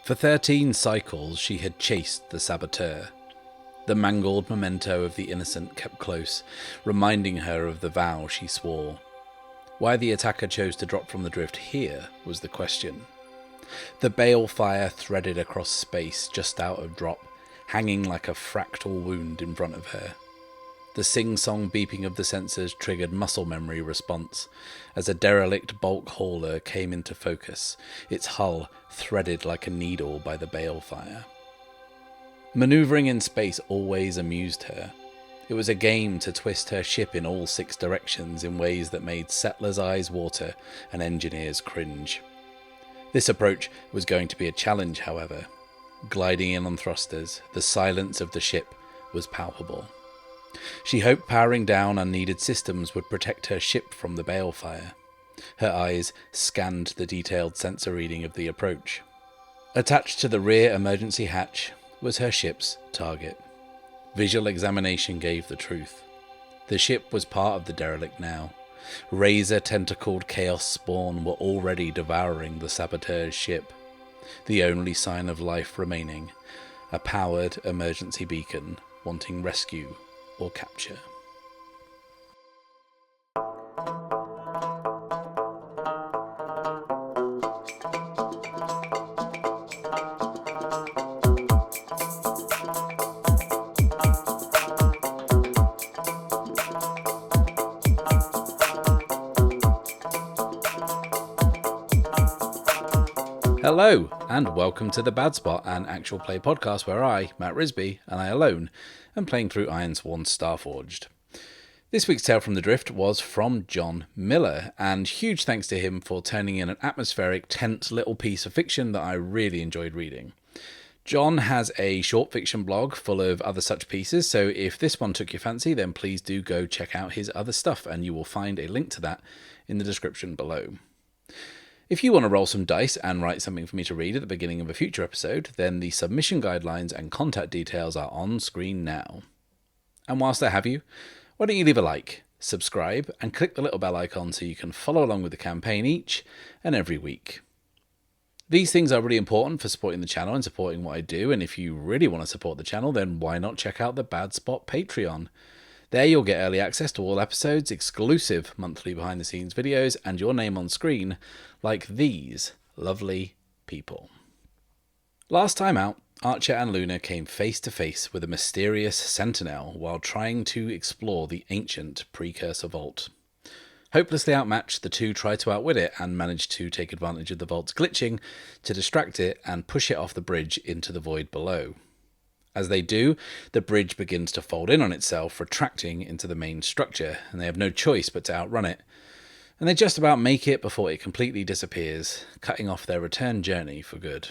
For 13 cycles she had chased the saboteur. The mangled memento of the innocent kept close, reminding her of the vow she swore. Why the attacker chose to drop from the drift here was the question. The bale fire threaded across space just out of drop, hanging like a fractal wound in front of her. The sing-song beeping of the sensors triggered muscle memory response as a derelict bulk hauler came into focus, its hull threaded like a needle by the bale fire. Maneuvering in space always amused her. It was a game to twist her ship in all 6 directions in ways that made settlers' eyes water and engineers cringe. This approach was going to be a challenge, however. Gliding in on thrusters, the silence of the ship was palpable. She hoped powering down unneeded systems would protect her ship from the balefire. Her eyes scanned the detailed sensor reading of the approach. Attached to the rear emergency hatch was her ship's target. Visual examination gave the truth. The ship was part of the derelict now. Razor-tentacled chaos spawn were already devouring the saboteur's ship. The only sign of life remaining, a powered emergency beacon wanting rescue or capture. Hello, and welcome to The Bad Spot, an actual play podcast where I, Matt Risby, and I alone, am playing through Ironsworn Starforged. This week's Tale from the Drift was from John Miller, and huge thanks to him for turning in an atmospheric, tense little piece of fiction that I really enjoyed reading. John has a short fiction blog full of other such pieces, so if this one took your fancy, then please do go check out his other stuff, and you will find a link to that in the description below. If you want to roll some dice and write something for me to read at the beginning of a future episode, then the submission guidelines and contact details are on screen now. And whilst I have you, why don't you leave a like, subscribe, and click the little bell icon so you can follow along with the campaign each and every week. These things are really important for supporting the channel and supporting what I do, and if you really want to support the channel, then why not check out the Bad Spot Patreon? There you'll get early access to all episodes, exclusive monthly behind-the-scenes videos, and your name on screen, like these lovely people. Last time out, Archer and Luna came face to face with a mysterious sentinel while trying to explore the ancient precursor vault. Hopelessly outmatched, the two try to outwit it and manage to take advantage of the vault's glitching to distract it and push it off the bridge into the void below. As they do, the bridge begins to fold in on itself, retracting into the main structure, and they have no choice but to outrun it. And they just about make it before it completely disappears, cutting off their return journey for good.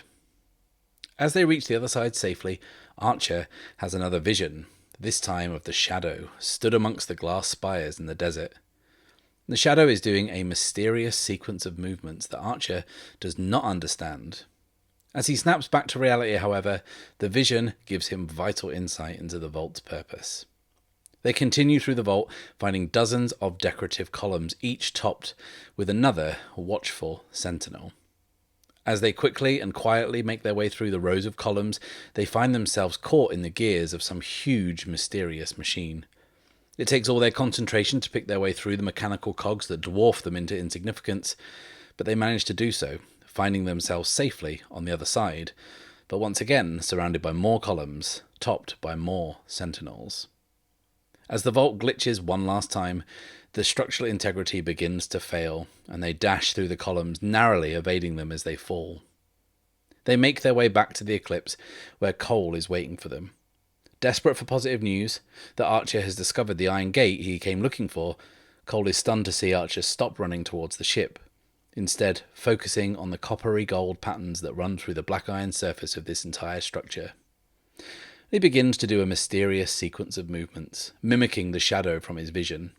As they reach the other side safely, Archer has another vision, this time of the Shadow, stood amongst the glass spires in the desert. The Shadow is doing a mysterious sequence of movements that Archer does not understand. As he snaps back to reality, however, the vision gives him vital insight into the vault's purpose. They continue through the vault, finding dozens of decorative columns, each topped with another watchful sentinel. As they quickly and quietly make their way through the rows of columns, they find themselves caught in the gears of some huge, mysterious machine. It takes all their concentration to pick their way through the mechanical cogs that dwarf them into insignificance, but they manage to do so, finding themselves safely on the other side, but once again surrounded by more columns, topped by more sentinels. As the vault glitches one last time, the structural integrity begins to fail, and they dash through the columns, narrowly evading them as they fall. They make their way back to the Eclipse, where Cole is waiting for them. Desperate for positive news that Archer has discovered the iron gate he came looking for, Cole is stunned to see Archer stop running towards the ship, instead focusing on the coppery gold patterns that run through the black iron surface of this entire structure. He begins to do a mysterious sequence of movements, mimicking the shadow from his vision.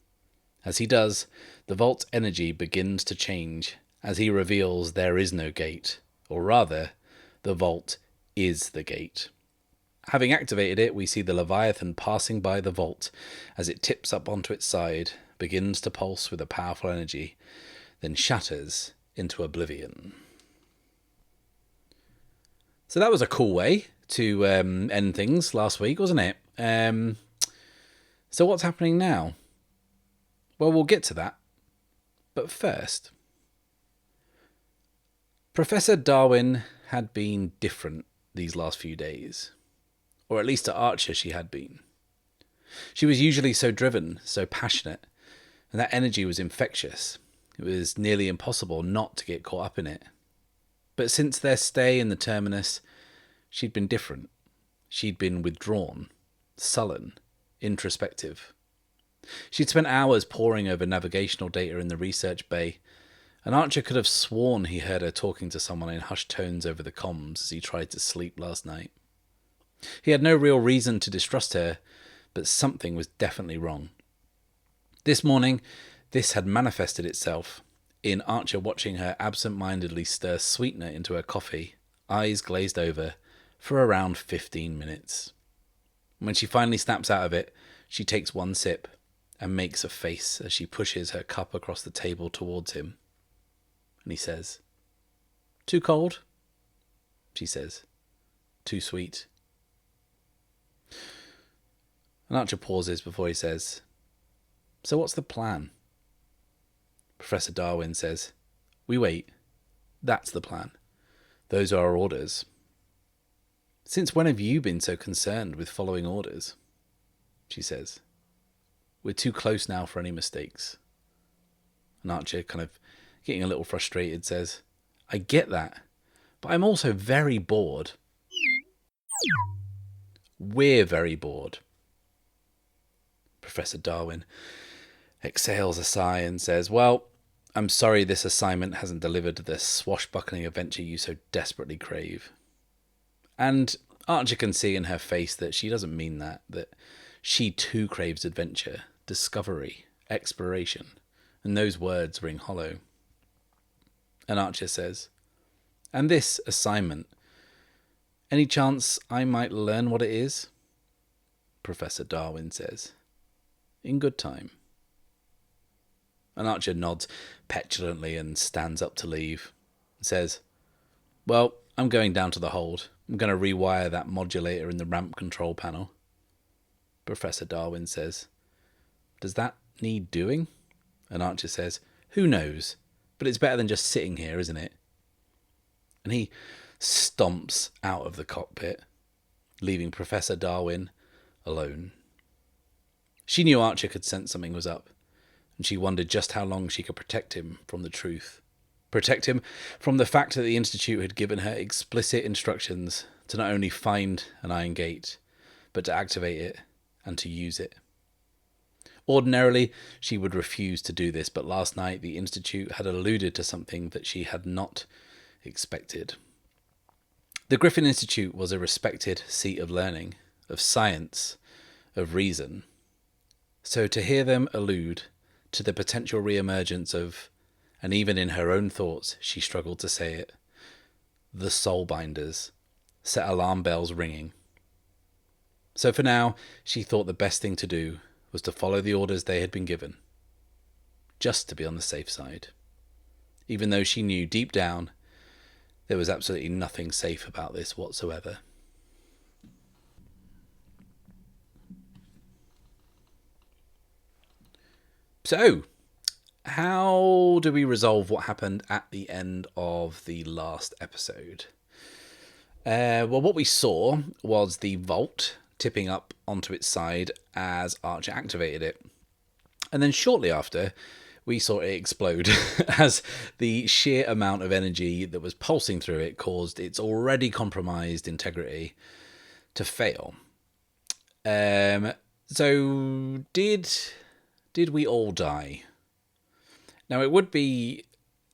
As he does, the vault's energy begins to change as he reveals there is no gate, or rather, the vault is the gate. Having activated it, we see the Leviathan passing by the vault as it tips up onto its side, begins to pulse with a powerful energy, then shatters into oblivion. So that was a cool way to end things last week, wasn't it? So what's happening now? Well, we'll get to that. But first, Professor Darwin had been different these last few days. Or at least to Archer she had been. She was usually so driven, so passionate, and that energy was infectious. It was nearly impossible not to get caught up in it. But since their stay in the terminus, she'd been different. She'd been withdrawn, sullen, introspective. She'd spent hours poring over navigational data in the research bay, and Archer could have sworn he heard her talking to someone in hushed tones over the comms as he tried to sleep last night. He had no real reason to distrust her, but something was definitely wrong. This morning, this had manifested itself in Archer watching her absent-mindedly stir sweetener into her coffee, eyes glazed over, for around 15 minutes. When she finally snaps out of it, she takes one sip and makes a face as she pushes her cup across the table towards him. And he says, "Too cold?" She says, "Too sweet." And Archer pauses before he says, "So what's the plan?" Professor Darwin says, "We wait. That's the plan. Those are our orders." "Since when have you been so concerned with following orders?" she says. "We're too close now for any mistakes." And Archer, kind of getting a little frustrated, says, "I get that, but I'm also very bored." "We're very bored." Professor Darwin exhales a sigh and says, "Well, I'm sorry this assignment hasn't delivered the swashbuckling adventure you so desperately crave." And Archer can see in her face that she doesn't mean that she too craves adventure, discovery, exploration, and those words ring hollow. And Archer says, "And this assignment, any chance I might learn what it is?" Professor Darwin says, "In good time." And Archer nods petulantly and stands up to leave. And says, "Well, I'm going down to the hold. I'm going to rewire that modulator in the ramp control panel." Professor Darwin says, "Does that need doing?" And Archer says, "Who knows? But it's better than just sitting here, isn't it?" And he stomps out of the cockpit, leaving Professor Darwin alone. She knew Archer could sense something was up, and she wondered just how long she could protect him from the truth. Protect him from the fact that the Institute had given her explicit instructions to not only find an iron gate, but to activate it and to use it. Ordinarily, she would refuse to do this, but last night the Institute had alluded to something that she had not expected. The Griffin Institute was a respected seat of learning, of science, of reason. So to hear them allude to the potential re-emergence of, and even in her own thoughts she struggled to say it, the Soulbinders, set alarm bells ringing. So for now, she thought the best thing to do was to follow the orders they had been given, just to be on the safe side, even though she knew deep down there was absolutely nothing safe about this whatsoever. So, how do we resolve what happened at the end of the last episode? Well, what we saw was the vault tipping up onto its side as Archer activated it. And then shortly after, we saw it explode as the sheer amount of energy that was pulsing through it caused its already compromised integrity to fail. So did we all die? Now, it would be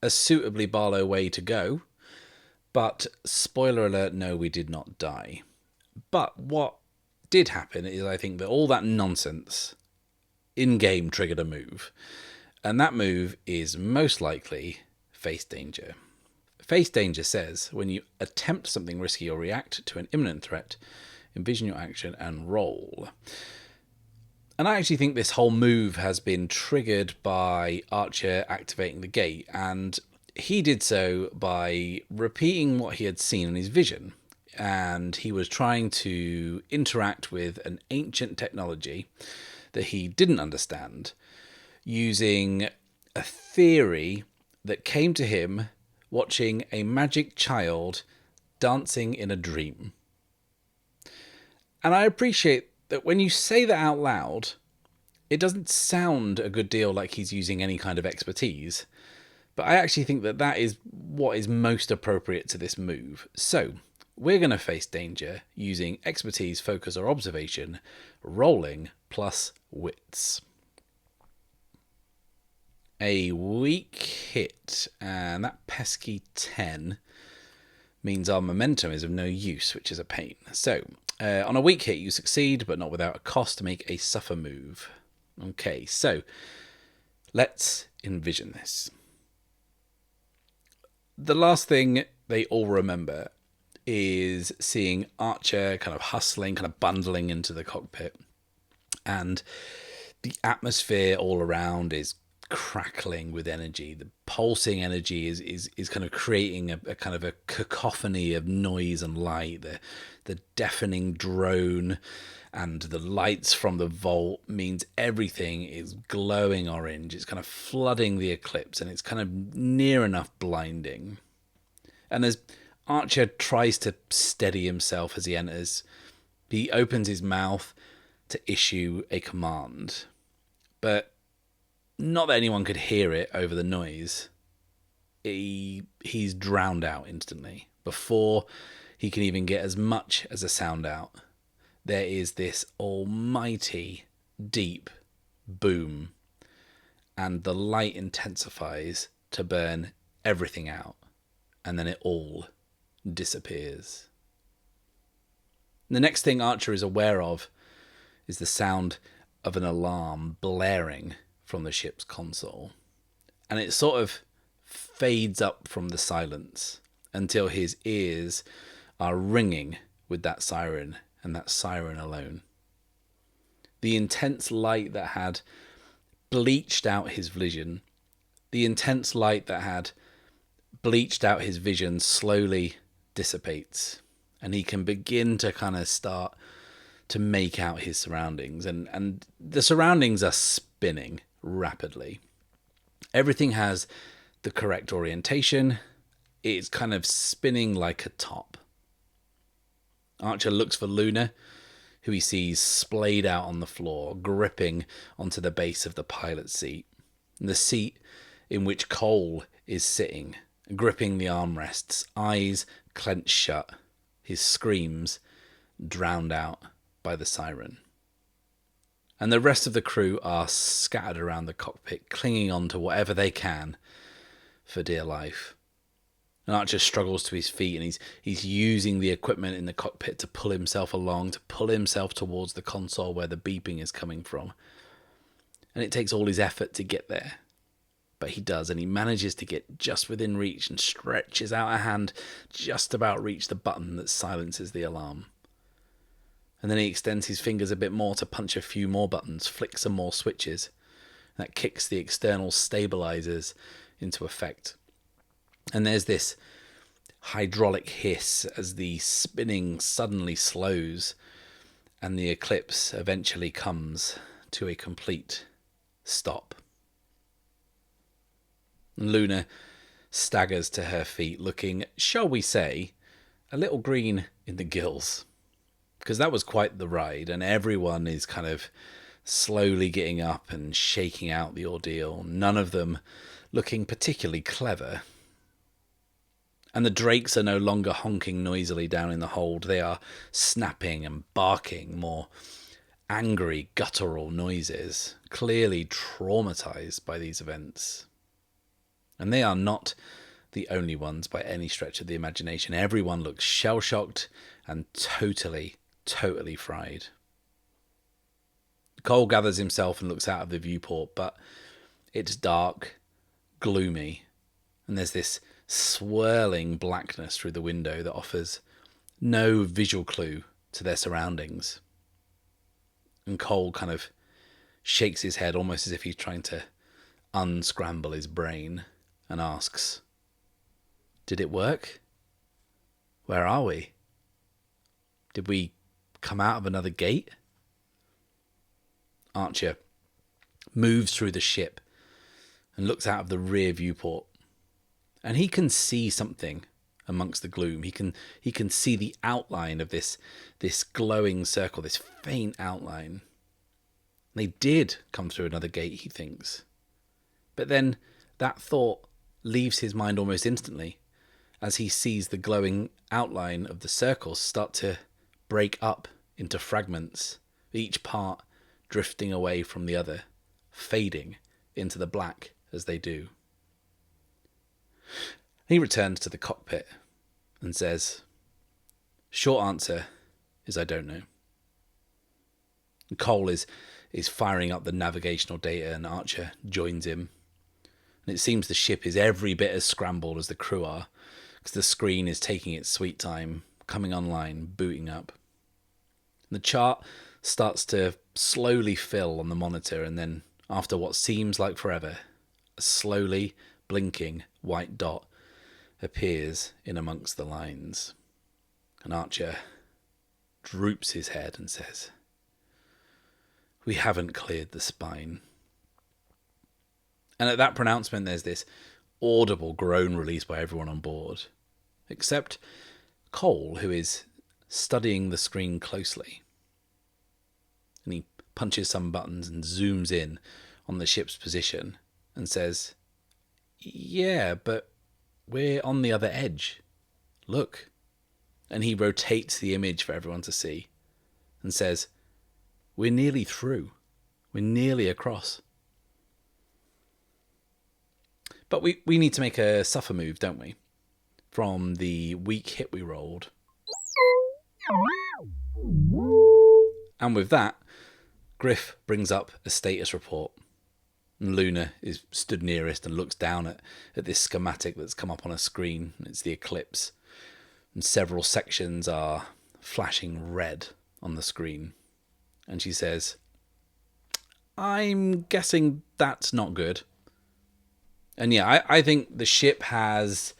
a suitably Barlow way to go, but spoiler alert, no, we did not die. But what did happen is I think that all that nonsense in-game triggered a move, and that move is most likely Face Danger. Face Danger says, when you attempt something risky or react to an imminent threat, envision your action and roll. And I actually think this whole move has been triggered by Archer activating the gate, and he did so by repeating what he had seen in his vision. and he was trying to interact with an ancient technology that he didn't understand, using a theory that came to him watching a magic child dancing in a dream. And I appreciate that when you say that out loud, it doesn't sound a good deal like he's using any kind of expertise. But I actually think that that is what is most appropriate to this move. So, we're going to face danger using expertise, focus, or observation, rolling plus wits. A weak hit, and that pesky 10 means our momentum is of no use, which is a pain. So, on a weak hit, you succeed, but not without a cost to make a suffer move. Okay, so let's envision this. The last thing they all remember is seeing Archer kind of hustling, kind of bundling into the cockpit. And the atmosphere all around is crackling with energy. The pulsing energy is kind of creating a kind of a cacophony of noise and light. The deafening drone and the lights from the vault means everything is glowing orange. It's kind of flooding the Eclipse, and it's kind of near enough blinding. And as Archer tries to steady himself as he enters, he opens his mouth to issue a command. But not that anyone could hear it over the noise. He's drowned out instantly. Before he can even get as much as a sound out, there is this almighty deep boom, and the light intensifies to burn everything out, and then it all disappears. The next thing Archer is aware of is the sound of an alarm blaring from the ship's console, and it sort of fades up from the silence until his ears are ringing with that siren, and that siren alone. The intense light that had bleached out his vision, slowly dissipates, and he can begin to kind of start to make out his surroundings, and the surroundings are spinning rapidly. Everything has the correct orientation. It's kind of spinning like a top. Archer looks for Luna, who he sees splayed out on the floor, gripping onto the base of the pilot's seat. And the seat in which Cole is sitting, gripping the armrests, eyes clenched shut, his screams drowned out by the siren. And the rest of the crew are scattered around the cockpit, clinging on to whatever they can for dear life. And Archer struggles to his feet, and he's using the equipment in the cockpit to pull himself along, to pull himself towards the console where the beeping is coming from. And it takes all his effort to get there. But he does, and he manages to get just within reach and stretches out a hand, just about reach the button that silences the alarm. And then he extends his fingers a bit more to punch a few more buttons, flick some more switches. That kicks the external stabilizers into effect. And there's this hydraulic hiss as the spinning suddenly slows, and the Eclipse eventually comes to a complete stop. Luna staggers to her feet, looking, shall we say, a little green in the gills. Because that was quite the ride, and everyone is kind of slowly getting up and shaking out the ordeal, none of them looking particularly clever. And the drakes are no longer honking noisily down in the hold. They are snapping and barking more angry, guttural noises, clearly traumatized by these events. And they are not the only ones by any stretch of the imagination. Everyone looks shell-shocked and totally fried. Cole gathers himself and looks out of the viewport, but it's dark, gloomy, and there's this swirling blackness through the window that offers no visual clue to their surroundings. And Cole kind of shakes his head almost as if he's trying to unscramble his brain and asks, "Did it work? Where are we?" Did we come out of another gate? Archer moves through the ship and looks out of the rear viewport. And he can see something amongst the gloom. He can see the outline of this glowing circle, this faint outline. They did come through another gate, he thinks. But then that thought leaves his mind almost instantly as he sees the glowing outline of the circle start to break up into fragments, each part drifting away from the other, fading into the black as they do. He returns to the cockpit and says, "Short answer is I don't know." Cole is firing up the navigational data and Archer joins him. And it seems the ship is every bit as scrambled as the crew are, because the screen is taking its sweet time, coming online, booting up. The chart starts to slowly fill on the monitor, and then, after what seems like forever, a slowly blinking white dot appears in amongst the lines. And Archer droops his head and says, "We haven't cleared the spine." And at that pronouncement, there's this audible groan released by everyone on board, except Cole, who is studying the screen closely. And he punches some buttons and zooms in on the ship's position and says, "Yeah, but we're on the other edge. Look." And he rotates the image for everyone to see and says, "We're nearly through. We're nearly across." But we need to make a suffer move, don't we? From the weak hit we rolled. And with that, Griff brings up a status report. And Luna is stood nearest and looks down at this schematic that's come up on a screen. It's the Eclipse. And several sections are flashing red on the screen. And she says, "I'm guessing that's not good." And yeah, I think the ship has...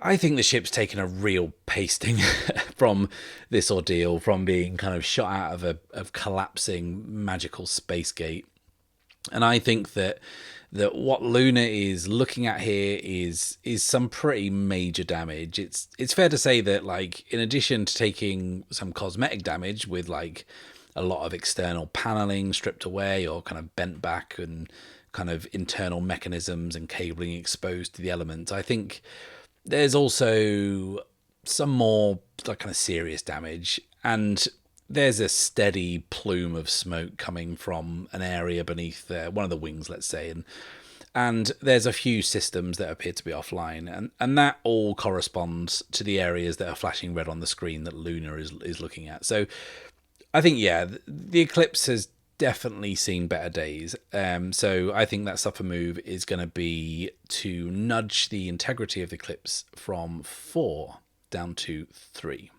I think the ship's taken a real pasting from this ordeal, from being kind of shot out of a collapsing magical space gate. And I think that what Luna is looking at here is some pretty major damage. It's fair to say that, like, in addition to taking some cosmetic damage with like a lot of external paneling stripped away or kind of bent back and kind of internal mechanisms and cabling exposed to the elements, I think there's also some more like kind of serious damage, and there's a steady plume of smoke coming from an area beneath one of the wings, let's say, and there's a few systems that appear to be offline, and that all corresponds to the areas that are flashing red on the screen that Luna is looking at. So I think, yeah, the Eclipse has definitely seen better days. So I think that suffer move is going to be to nudge the integrity of the Eclipse from 4 down to 3.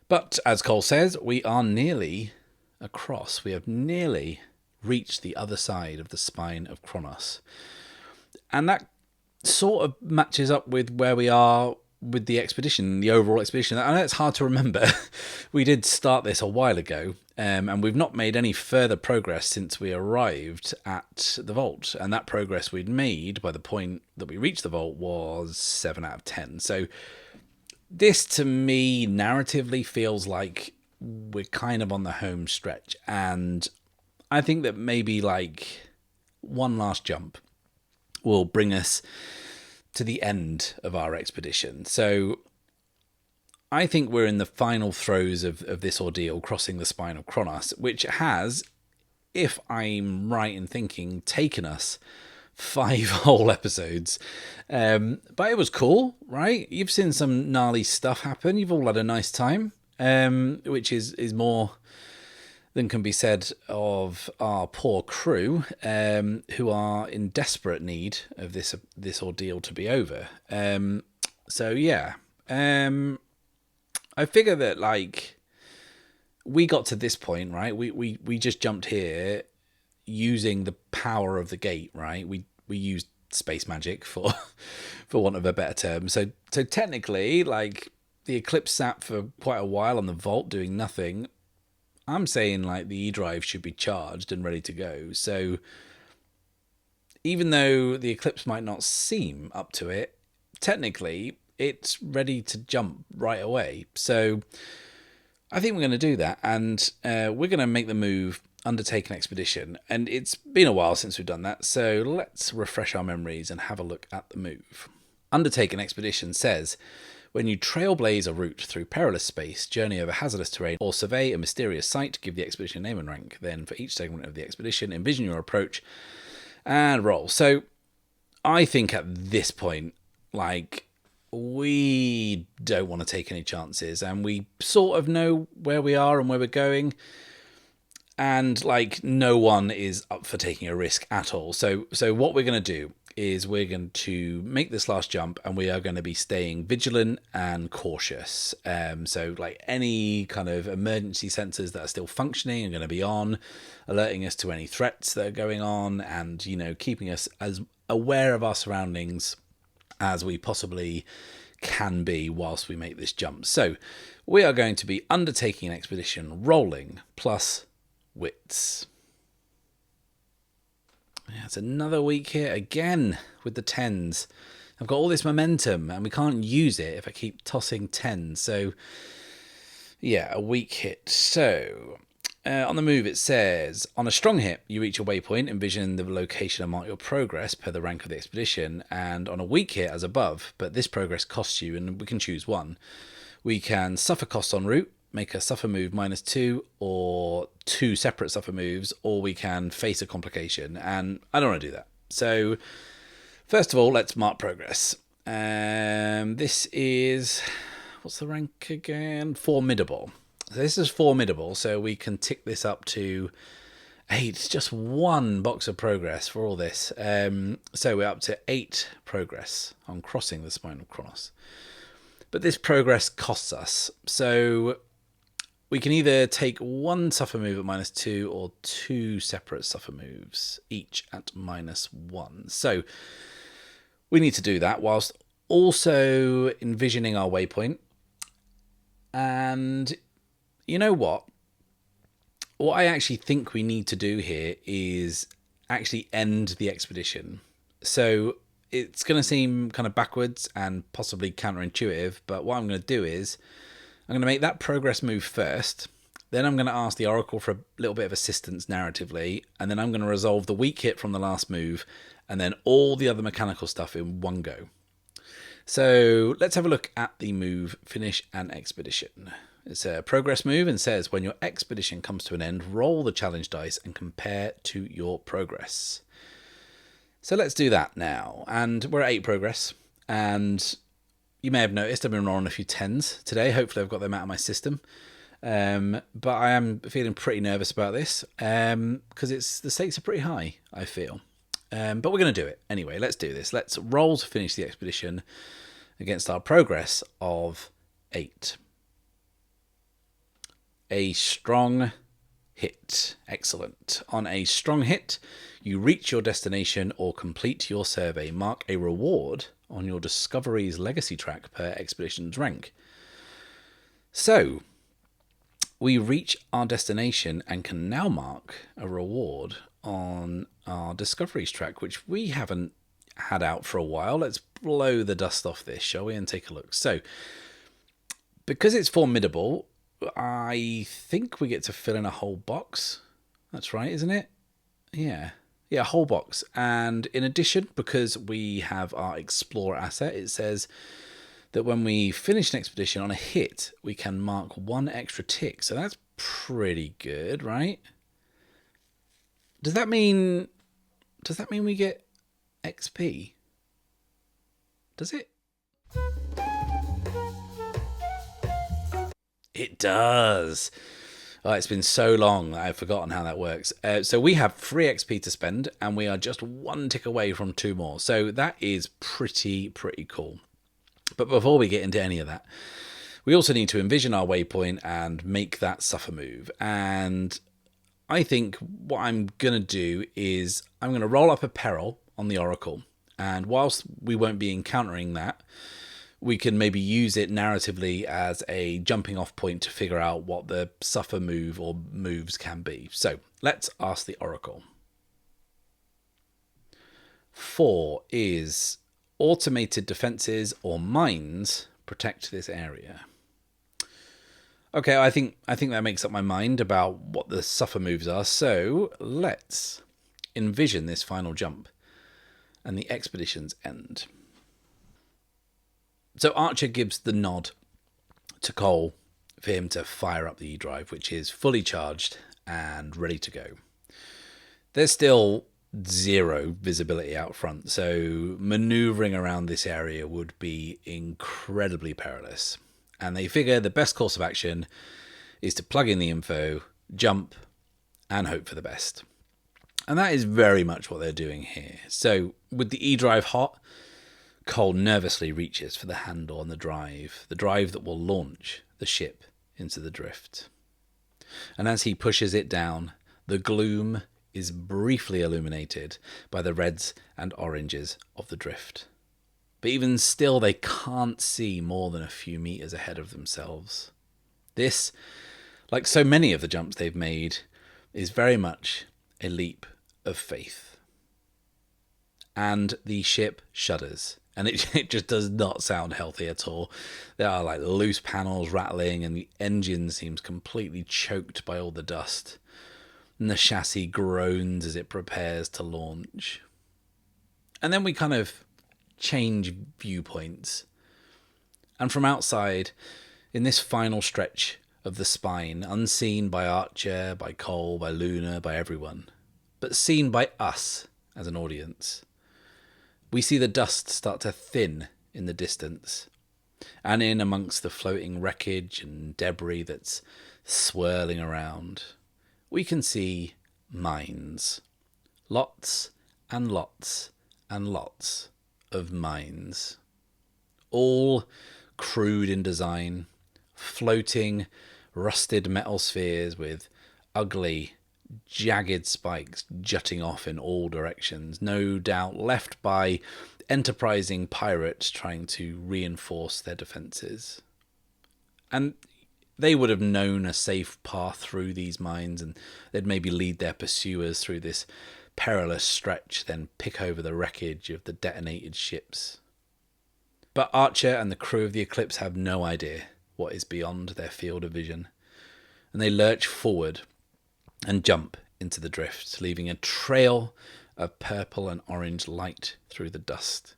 But as Cole says, we are nearly across. We have nearly reached the other side of the spine of Chronos. And that sort of matches up with where we are with the expedition, the overall expedition. I know it's hard to remember. We did start this a while ago, and we've not made any further progress since we arrived at the vault. And that progress we'd made by the point that we reached the vault was 7 out of 10. So this, to me, narratively feels like we're kind of on the home stretch. And I think that maybe like one last jump will bring us to the end of our expedition. So I think we're in the final throes of this ordeal, crossing the spine of Chronos, which has, if I'm right in thinking, taken us 5 whole episodes. But it was cool, right? You've seen some gnarly stuff happen. You've all had a nice time, which is more than can be said of our poor crew, who are in desperate need of this ordeal to be over. So yeah, I figure that like we got to this point, right? We just jumped here using the power of the gate, right? We used space magic for want of a better term. So technically, like, the Eclipse sat for quite a while on the vault doing nothing. I'm saying like the E-drive should be charged and ready to go. So even though the Eclipse might not seem up to it, technically it's ready to jump right away. So I think we're going to do that, and we're going to make the move, undertake an expedition. And it's been a while since we've done that, so let's refresh our memories and have a look at the move. Undertake an expedition says, when you trailblaze a route through perilous space, journey over hazardous terrain, or survey a mysterious site, give the expedition name and rank. Then for each segment of the expedition, envision your approach and roll. So I think at this point, like, we don't want to take any chances, and we sort of know where we are and where we're going, and like no one is up for taking a risk at all. So what we're going to do is we're going to make this last jump, and we are going to be staying vigilant and cautious. So like any kind of emergency sensors that are still functioning are going to be on, alerting us to any threats that are going on, and, you know, keeping us as aware of our surroundings as we possibly can be whilst we make this jump. So we are going to be undertaking an expedition, rolling plus wits. Yeah, it's another week here again with the 10s. I've got all this momentum and we can't use it if I keep tossing 10s. So yeah, a weak hit. So on the move it says, on a strong hit, you reach a waypoint, envision the location and mark your progress per the rank of the expedition, and on a weak hit as above, but this progress costs you, and we can choose one. We can suffer costs en route, make a suffer move -2, or 2 separate suffer moves, or we can face a complication, and I don't want to do that. So first of all, let's mark progress. This is, what's the rank again? Formidable. So this is formidable, so we can tick this up to 8. Just 1 box of progress for all this. So we're up to 8 progress on crossing the spine of Chronos. But this progress costs us. So we can either take 1 suffer move at -2 or 2 separate suffer moves, each at -1. So we need to do that whilst also envisioning our waypoint. And you know what? What I actually think we need to do here is actually end the expedition. So it's going to seem kind of backwards and possibly counterintuitive, but what I'm going to do is I'm going to make that progress move first. Then I'm going to ask the Oracle for a little bit of assistance narratively, and then I'm going to resolve the weak hit from the last move, and then all the other mechanical stuff in one go. So let's have a look at the move, finish an expedition. It's a progress move and says, when your expedition comes to an end, roll the challenge dice and compare to your progress. So let's do that now. And we're at 8 progress. And you may have noticed I've been rolling a few 10s today. Hopefully I've got them out of my system. But I am feeling pretty nervous about this because the stakes are pretty high, I feel. But we're going to do it. Anyway, let's do this. Let's roll to finish the expedition against our progress of 8. A strong hit. Excellent. On a strong hit, you reach your destination or complete your survey. Mark a reward on your Discovery's legacy track per expedition's rank. So, we reach our destination and can now mark a reward on our Discovery's track, which we haven't had out for a while. Let's blow the dust off this, shall we, and take a look. So, because it's formidable, I think we get to fill in a whole box. That's right, isn't it? Yeah, a whole box. And in addition, because we have our Explorer asset, it says that when we finish an expedition on a hit, we can mark 1 extra tick. So that's pretty good, right? Does that mean we get XP? Does it? It does. Oh, it's been so long that I've forgotten how that works. So we have 3 XP to spend, and we are just 1 tick away from 2 more. So that is pretty cool. But before we get into any of that, we also need to envision our waypoint and make that suffer move. And I think what I'm going to do is I'm going to roll up a peril on the Oracle. And whilst we won't be encountering that, we can maybe use it narratively as a jumping off point to figure out what the suffer move or moves can be. So let's ask the Oracle. 4 is automated defenses or mines protect this area. Okay, I think that makes up my mind about what the suffer moves are. So let's envision this final jump and the expedition's end. So Archer gives the nod to Cole for him to fire up the E-Drive, which is fully charged and ready to go. There's still 0 visibility out front, so manoeuvring around this area would be incredibly perilous. And they figure the best course of action is to plug in the info, jump, and hope for the best. And that is very much what they're doing here. So with the E-Drive hot, Cole nervously reaches for the handle on the drive that will launch the ship into the drift. And as he pushes it down, the gloom is briefly illuminated by the reds and oranges of the drift. But even still, they can't see more than a few meters ahead of themselves. This, like so many of the jumps they've made, is very much a leap of faith. And the ship shudders. And it just does not sound healthy at all. There are like loose panels rattling and the engine seems completely choked by all the dust. And the chassis groans as it prepares to launch. And then we kind of change viewpoints. And from outside, in this final stretch of the spine, unseen by Archer, by Cole, by Luna, by everyone, but seen by us as an audience, we see the dust start to thin in the distance, and in amongst the floating wreckage and debris that's swirling around, we can see mines. Lots and lots and lots of mines. All crude in design, floating, rusted metal spheres with ugly, jagged spikes jutting off in all directions, no doubt left by enterprising pirates trying to reinforce their defenses. And they would have known a safe path through these mines, and they'd maybe lead their pursuers through this perilous stretch, then pick over the wreckage of the detonated ships. But Archer and the crew of the Eclipse have no idea what is beyond their field of vision, and they lurch forward and jump into the drift, leaving a trail of purple and orange light through the dust.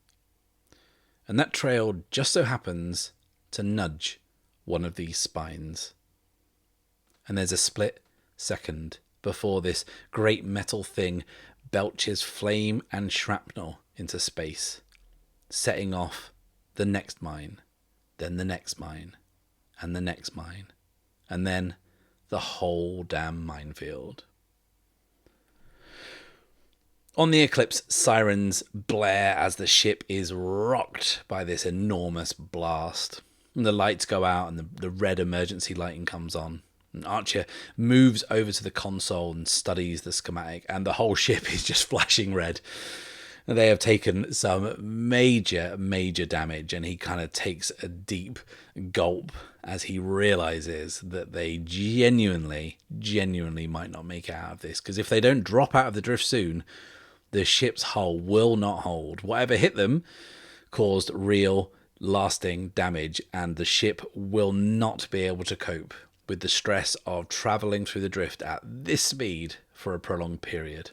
And that trail just so happens to nudge one of these spines. And there's a split second before this great metal thing belches flame and shrapnel into space, setting off the next mine, then the next mine, and the next mine, and then the whole damn minefield. On the Eclipse, sirens blare as the ship is rocked by this enormous blast. And the lights go out and the red emergency lighting comes on. And Archer moves over to the console and studies the schematic, and the whole ship is just flashing red. And they have taken some major damage, and he kind of takes a deep gulp as he realizes that they genuinely might not make it out of this. Because if they don't drop out of the drift soon, the ship's hull will not hold. Whatever hit them caused real, lasting damage, and the ship will not be able to cope with the stress of traveling through the drift at this speed for a prolonged period.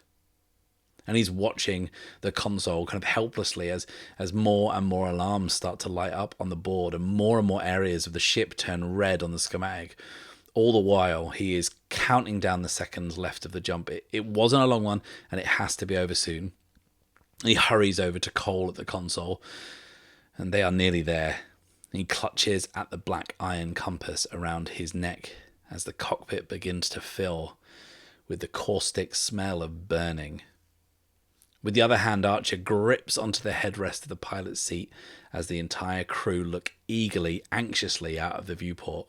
And he's watching the console kind of helplessly as more and more alarms start to light up on the board and more areas of the ship turn red on the schematic. All the while, he is counting down the seconds left of the jump. It wasn't a long one, and it has to be over soon. He hurries over to Cole at the console, and they are nearly there. He clutches at the black iron compass around his neck as the cockpit begins to fill with the caustic smell of burning. With the other hand, Archer grips onto the headrest of the pilot's seat as the entire crew look eagerly, anxiously out of the viewport.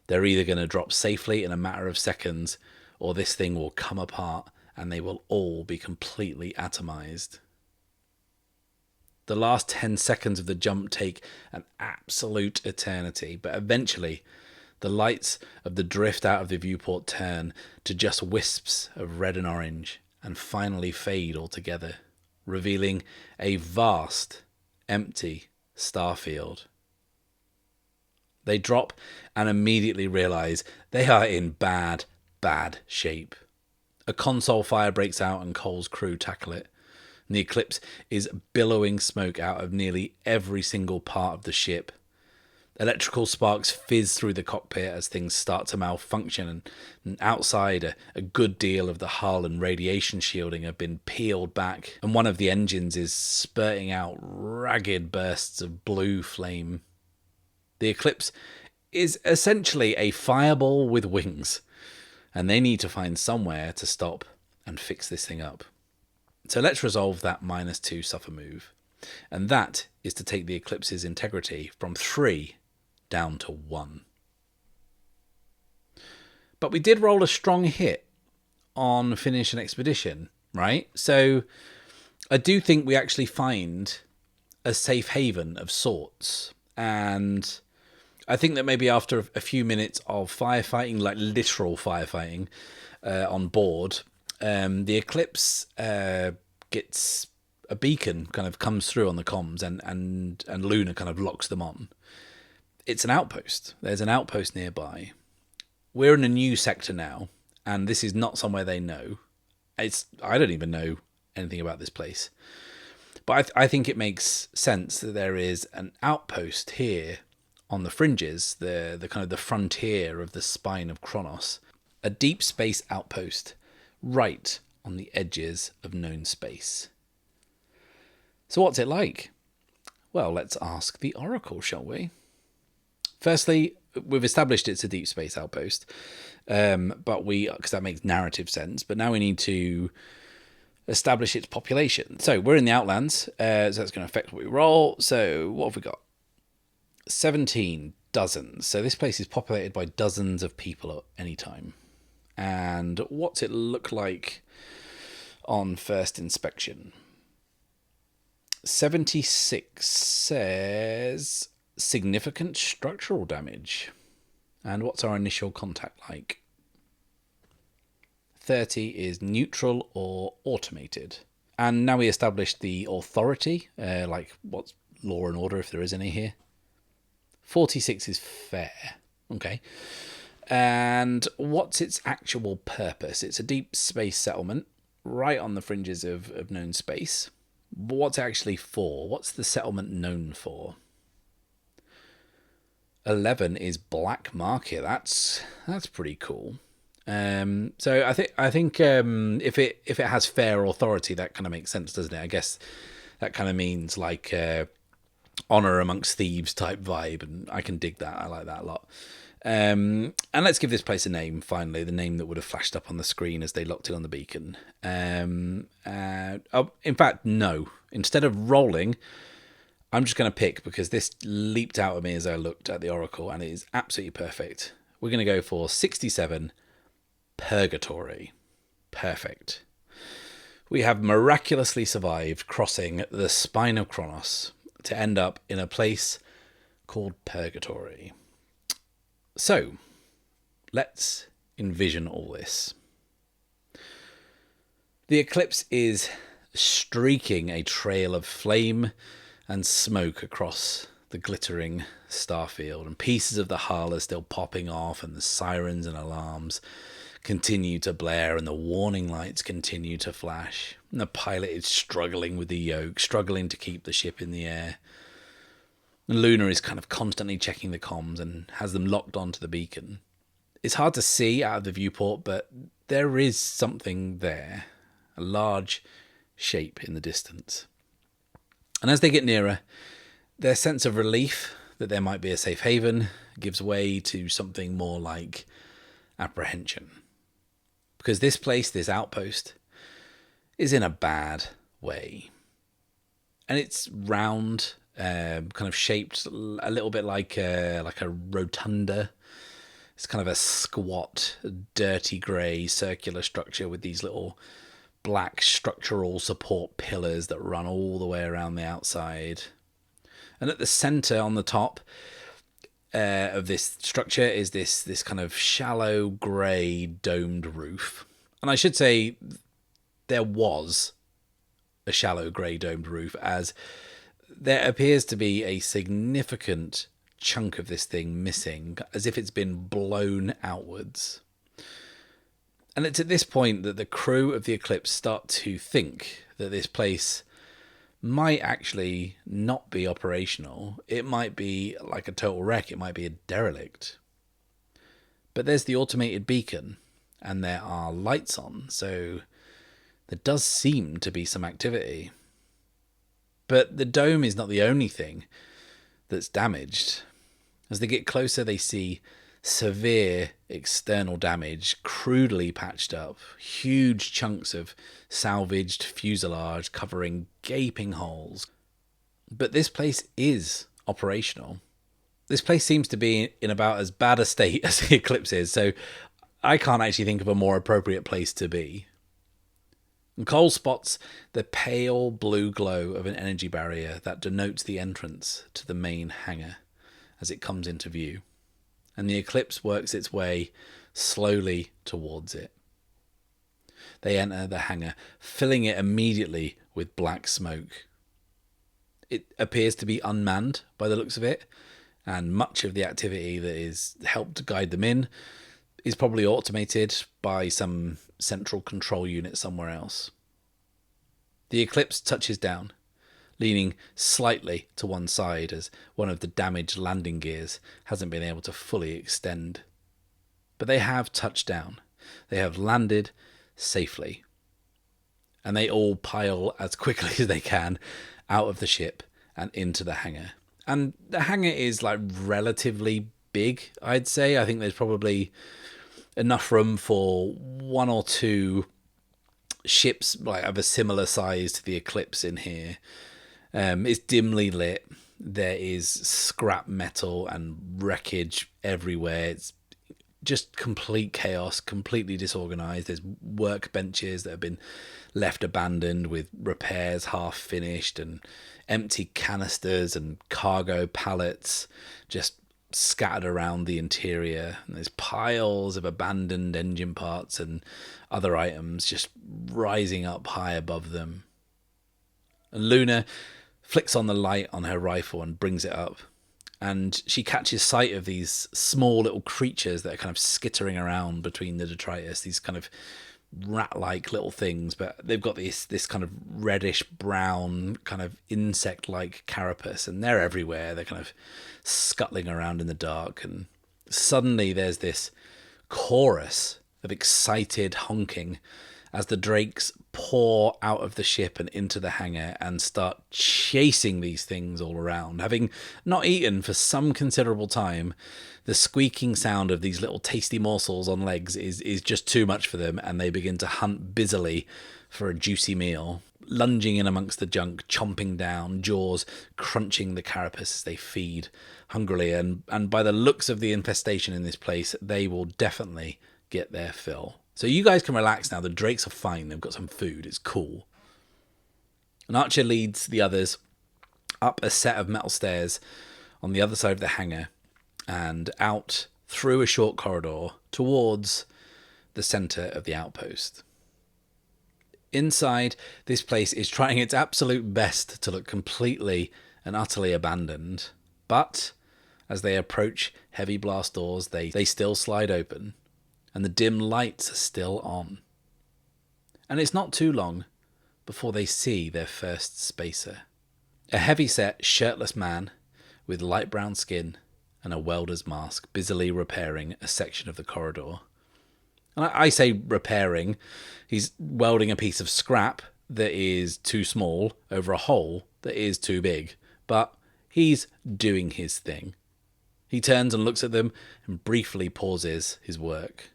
They're either going to drop safely in a matter of seconds, or this thing will come apart and they will all be completely atomized. The last 10 seconds of the jump take an absolute eternity, but eventually the lights of the drift out of the viewport turn to just wisps of red and orange and finally fade altogether, revealing a vast, empty starfield. They drop and immediately realise they are in bad shape. A console fire breaks out and Cole's crew tackle it. And the Eclipse is billowing smoke out of nearly every single part of the ship. Electrical sparks fizz through the cockpit as things start to malfunction, and outside a good deal of the hull and radiation shielding have been peeled back, and one of the engines is spurting out ragged bursts of blue flame. The Eclipse is essentially a fireball with wings, and they need to find somewhere to stop and fix this thing up. So let's resolve that -2 suffer move, and that is to take the Eclipse's integrity from 3 down to 1. But we did roll a strong hit on finish an expedition, right? So I do think we actually find a safe haven of sorts, and I think that maybe after a few minutes of firefighting, like literal firefighting on board, the Eclipse gets a beacon kind of comes through on the comms, and Luna kind of locks them on. It's an outpost. There's an outpost nearby. We're in a new sector now, and this is not somewhere they know. I don't even know anything about this place. But I think it makes sense that there is an outpost here on the fringes, the kind of the frontier of the spine of Chronos. A deep space outpost right on the edges of known space. So what's it like? Well, let's ask the Oracle, shall we? Firstly, we've established it's a deep space outpost, because that makes narrative sense. But now we need to establish its population. So we're in the Outlands, so that's going to affect what we roll. So what have we got? 17 dozens. So this place is populated by dozens of people at any time. And what's it look like on first inspection? 76 says significant structural damage. And what's our initial contact like? 30 is neutral or automated. And now we established the authority, like what's law and order if there is any here. 46 is fair. Okay. And what's its actual purpose? It's a deep space settlement right on the fringes of known space. But what's it actually for? What's the settlement known for? 11 is black market. That's pretty cool. So I think if it has fair authority, that kind of makes sense, doesn't it? I guess that kind of means like honor amongst thieves type vibe, and I can dig that. I like that a lot. And let's give this place a name, finally, the name that would have flashed up on the screen as they locked it on the beacon. In fact, no. Instead of rolling, I'm just going to pick, because this leaped out at me as I looked at the Oracle, and it is absolutely perfect. We're going to go for 67 Purgatory. Perfect. We have miraculously survived crossing the spine of Chronos to end up in a place called Purgatory. So, let's envision all this. The Eclipse is streaking a trail of flame and smoke across the glittering starfield, and pieces of the hull are still popping off, and the sirens and alarms continue to blare, and the warning lights continue to flash, and the pilot is struggling with the yoke, struggling to keep the ship in the air. Luna is kind of constantly checking the comms and has them locked onto the beacon. It's hard to see out of the viewport, but there is something there, a large shape in the distance. And as they get nearer, their sense of relief that there might be a safe haven gives way to something more like apprehension. Because this place, this outpost, is in a bad way. And it's round, kind of shaped a little bit like a rotunda. It's kind of a squat, dirty grey circular structure with these little black structural support pillars that run all the way around the outside. And at the center on the top of this structure is this kind of shallow grey domed roof. And I should say there was a shallow grey domed roof, as there appears to be a significant chunk of this thing missing, as if it's been blown outwards. And it's at this point that the crew of the Eclipse start to think that this place might actually not be operational. It might be like a total wreck. It might be a derelict. But there's the automated beacon, and there are lights on, so there does seem to be some activity. But the dome is not the only thing that's damaged. As they get closer, they see severe external damage, crudely patched up, huge chunks of salvaged fuselage covering gaping holes. But this place is operational. This place seems to be in about as bad a state as the Eclipse is, so I can't actually think of a more appropriate place to be. And Cole spots the pale blue glow of an energy barrier that denotes the entrance to the main hangar as it comes into view. And the Eclipse works its way slowly towards it. They enter the hangar, filling it immediately with black smoke. It appears to be unmanned by the looks of it, and much of the activity that is helped guide them in is probably automated by some central control unit somewhere else. The Eclipse touches down, leaning slightly to one side as one of the damaged landing gears hasn't been able to fully extend. But they have touched down. They have landed safely. And they all pile as quickly as they can out of the ship and into the hangar. And the hangar is like relatively big, I'd say. I think there's probably enough room for one or two ships like of a similar size to the Eclipse in here. It's dimly lit. There is scrap metal and wreckage everywhere. It's just complete chaos, completely disorganized. There's workbenches that have been left abandoned with repairs half finished, and empty canisters and cargo pallets just scattered around the interior. And there's piles of abandoned engine parts and other items just rising up high above them. And Luna flicks on the light on her rifle and brings it up, and she catches sight of these small little creatures that are kind of skittering around between the detritus, these kind of rat-like little things, but they've got this kind of reddish brown kind of insect-like carapace, and they're everywhere. They're kind of scuttling around in the dark, and suddenly there's this chorus of excited honking as the drakes pour out of the ship and into the hangar and start chasing these things all around. Having not eaten for some considerable time, the squeaking sound of these little tasty morsels on legs is just too much for them, and they begin to hunt busily for a juicy meal, lunging in amongst the junk, chomping down, jaws crunching the carapace as they feed hungrily. And by the looks of the infestation in this place, they will definitely get their fill. So you guys can relax now. The drakes are fine. They've got some food. It's cool. And Archer leads the others up a set of metal stairs on the other side of the hangar and out through a short corridor towards the centre of the outpost. Inside, this place is trying its absolute best to look completely and utterly abandoned. But as they approach heavy blast doors, they still slide open, and the dim lights are still on. And it's not too long before they see their first spacer. A heavy-set, shirtless man with light brown skin and a welder's mask, busily repairing a section of the corridor. And I say repairing. He's welding a piece of scrap that is too small over a hole that is too big. But he's doing his thing. He turns and looks at them and briefly pauses his work.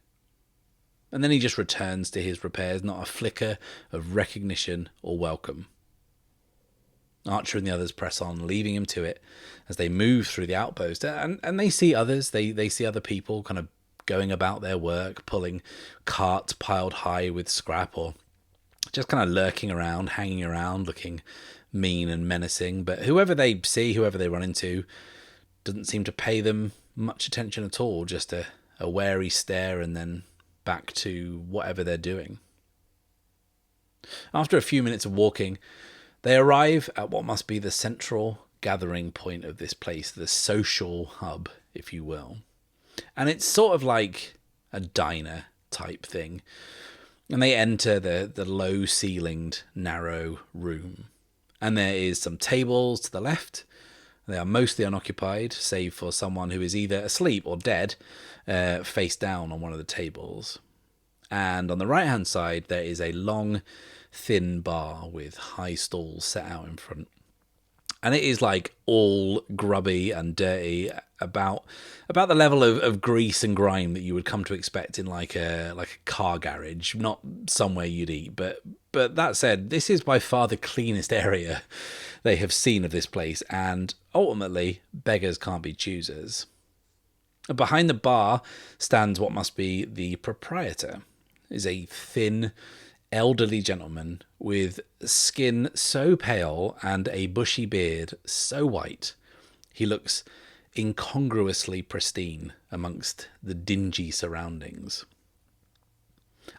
And then he just returns to his repairs, not a flicker of recognition or welcome. Archer and the others press on, leaving him to it as they move through the outpost. And they see others. They see other people kind of going about their work, pulling carts piled high with scrap or just kind of lurking around, hanging around, looking mean and menacing. But whoever they see, whoever they run into, doesn't seem to pay them much attention at all, just a wary stare and then back to whatever they're doing. After a few minutes of walking, they arrive at what must be the central gathering point of this place, the social hub, if you will. And it's sort of like a diner type thing. And they enter the low-ceilinged, narrow room. And there is some tables to the left. They are mostly unoccupied, save for someone who is either asleep or dead, face down on one of the tables. And on the right-hand side, there is a long, thin bar with high stools set out in front. And it is like all grubby and dirty, about the level of grease and grime that you would come to expect in like a car garage, not somewhere you'd eat. But that said, this is by far the cleanest area they have seen of this place, and ultimately, beggars can't be choosers. Behind the bar stands what must be the proprietor. Is a thin, elderly gentleman with skin so pale and a bushy beard so white, he looks incongruously pristine amongst the dingy surroundings.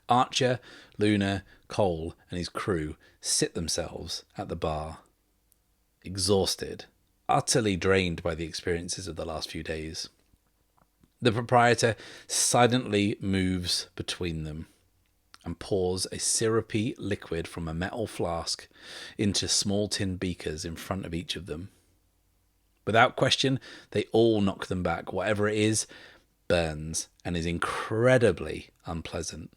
Archer, Luna, Cole, and his crew sit themselves at the bar, exhausted, utterly drained by the experiences of the last few days. The proprietor silently moves between them and pours a syrupy liquid from a metal flask into small tin beakers in front of each of them. Without question, they all knock them back. Whatever it is, burns and is incredibly unpleasant,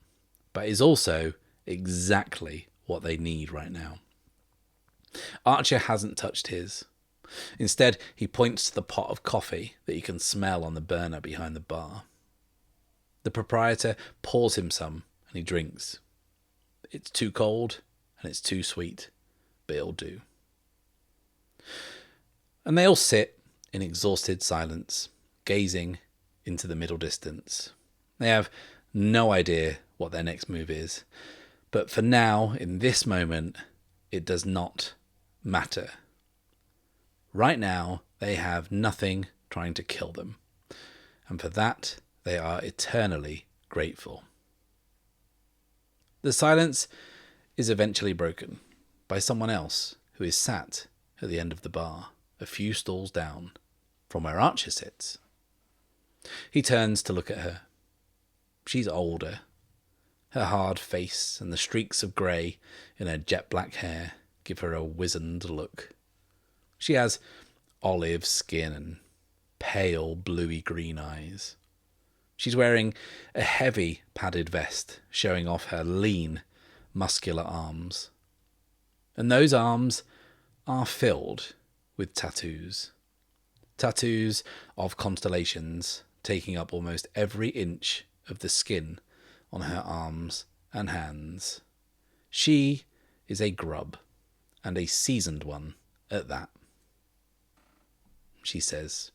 but is also exactly what they need right now. Archer hasn't touched his. Instead, he points to the pot of coffee that you can smell on the burner behind the bar. The proprietor pours him some, and he drinks. It's too cold and it's too sweet, but it'll do. And they all sit in exhausted silence, gazing into the middle distance. They have no idea what their next move is, but for now, in this moment, it does not matter. Right now, they have nothing trying to kill them, and for that, they are eternally grateful. The silence is eventually broken by someone else who is sat at the end of the bar, a few stalls down from where Archer sits. He turns to look at her. She's older. Her hard face and the streaks of grey in her jet black hair give her a wizened look. She has olive skin and pale bluey green eyes. She's wearing a heavy padded vest, showing off her lean, muscular arms. And those arms are filled with tattoos. Tattoos of constellations, taking up almost every inch of the skin on her arms and hands. She is a grub, and a seasoned one at that. She says,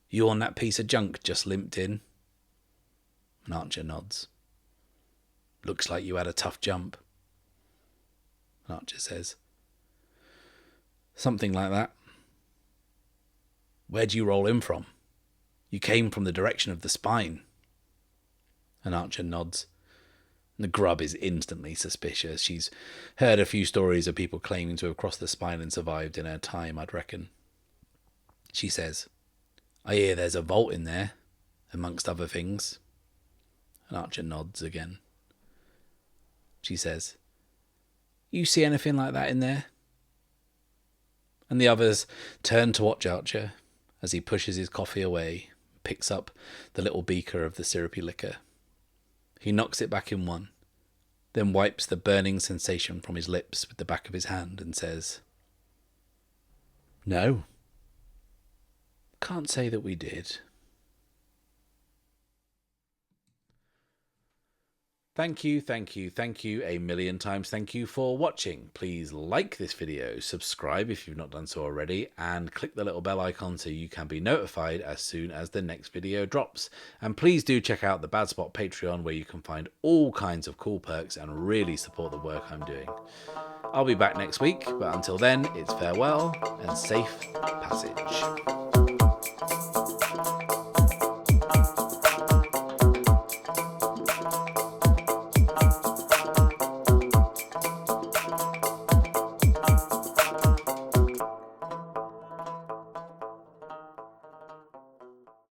"You on that piece of junk just limped in?" And Archer nods. "Looks like you had a tough jump." And Archer says, "Something like that." "Where'd you roll in from? You came from the direction of the spine." And Archer nods. The grub is instantly suspicious. She's heard a few stories of people claiming to have crossed the spine and survived in her time, I'd reckon. She says, "I hear there's a vault in there, amongst other things." And Archer nods again. She says, "You see anything like that in there?" And the others turn to watch Archer as he pushes his coffee away, picks up the little beaker of the syrupy liquor. He knocks it back in one, then wipes the burning sensation from his lips with the back of his hand and says, "No, can't say that we did." Thank you a million times. Thank you for watching. Please like this video, subscribe if you've not done so already, and click the little bell icon so you can be notified as soon as the next video drops. And please do check out the Bad Spot Patreon, where you can find all kinds of cool perks and really support the work I'm doing. I'll be back next week, but until then, it's farewell and safe passage.